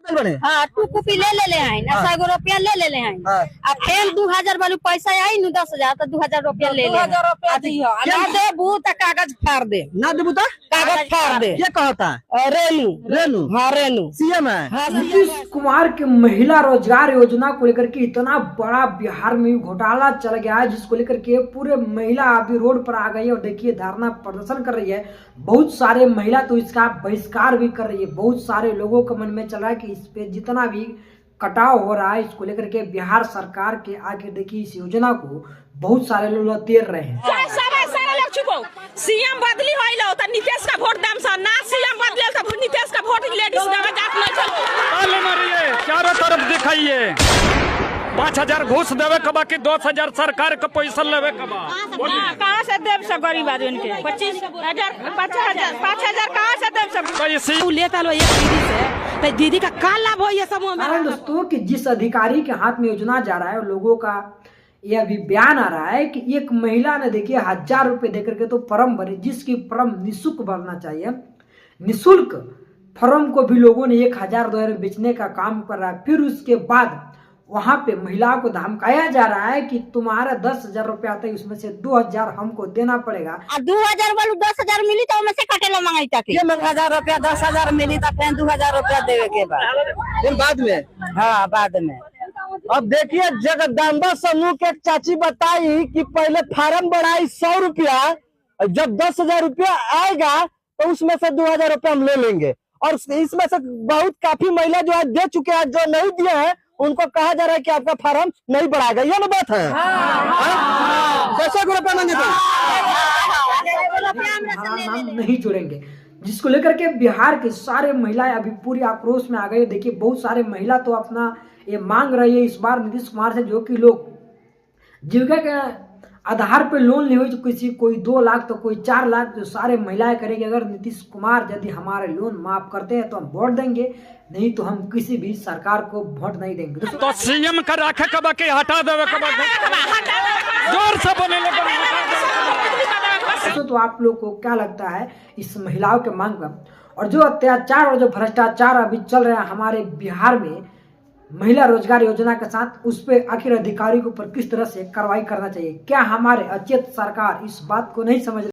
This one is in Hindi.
हाँ, टू कॉपी ले हैं ना, 100 रुपया ले हैं। अब फेल 2000 वालू पैसा आई न 10,000 तो 2000 रुपया ले 2000 रुपया दियो ना देबू तो कागज फाड़ दे, ना देबू तो कागज फाड़ दे। ये कहता रेनू रेनू हाँ रेनू सीएम है। नीतीश कुमार के महिला रोजगार योजना को लेकर के इतना बड़ा बिहार में घोटाला चल गया है, जिसको लेकर के पूरे महिला अभी रोड पर आ गई है और देखिए धरना प्रदर्शन कर रही है। बहुत सारे महिला तो इसका बहिष्कार भी कर रही है। बहुत सारे लोगों के मन में चल रहा है कि इस पे जितना भी कटाव हो रहा है, इसको लेकर के बिहार सरकार के आगे देखिए इस योजना को बहुत सारे लोग तेर रहे हैं। सीएम बदली होइलो त नीतीश का वोट दाम सा ना, सीएम बदले त नीतीश का वोट लेडीज देवे जात न चलो। अरे मारिए चारों तरफ दिखाइए 5000 घूस देवे कबा की 10,000 सरकार का पैसा लेवे कबा। कहां से देव सब गरीब आदमी के 25,000 5,000 कहां से देव सब पैसे लेता लो एक दीदी से तो दीदी का का लाभ हो ये समूह में। कारण दोस्तों कि जिस अधिकारी के हाथ में योजना जा रहा है, लोगों का यह अभी बयान आ रहा है कि एक महिला ने देखिए 1000 रुपए देकर के तो फॉर्म भरे, जिसकी फॉर्म निःशुल्क भरना चाहिए। निःशुल्क फॉर्म को भी लोगों ने 1000 में बेचने का काम कर रहा है। फिर उसके बाद वहां पे महिला को धमकाया जा रहा है कि तुम्हारा 10,000 रुपया आता है, उसमें से 2,000 हमको देना पड़ेगा। 2000 वालू 10,000 मिली तो से कटेला मंगाई ताकि 1000 रुपया 10,000 मिली तो फिर 2000 रुपया देवे के बाद में हाँ बाद में। अब देखिए जगदम्बा समूह के चाची बताई कि पहले फार्म बढ़ाई 100 रुपया, जब 10,000 रुपया आएगा तो उसमें से 2,000 रुपया हम ले लेंगे। और इसमें से बहुत काफी महिला जो है दे चुके हैं, जो नहीं दिए हैं उनको कहा जा रहा है कि आपका फार्म नहीं बढ़ाएगा। ये ना बात है। कैसे रुपया मांगे नाम नहीं जुड़ेंगे, जिसको लेकर के बिहार के सारे महिलाएं अभी पूरी आक्रोश में आ गई। देखिए बहुत सारे महिला तो अपना ये मांग रही है इस बार नीतीश कुमार से, जो कि लोग जीविका के आधार पर लोन लिए हुए, तो किसी कोई 2 लाख तो कोई 4 लाख, जो सारे महिलाएं करेंगे अगर नीतीश कुमार यदि हमारे लोन माफ करते हैं तो हम वोट देंगे, नहीं तो हम किसी भी सरकार को वोट नहीं देंगे। तो सीएम का राखे कबा के हटा देवे कबा जोर से बोले तो आप लोग को क्या लगता है इस महिलाओं के मांग पर? और जो अत्याचार और जो भ्रष्टाचार अभी चल रहा है हमारे बिहार में महिला रोजगार योजना के साथ, उस पर आखिर अधिकारी के ऊपर किस तरह से कार्रवाई करना चाहिए? क्या हमारे अचेत सरकार इस बात को नहीं समझ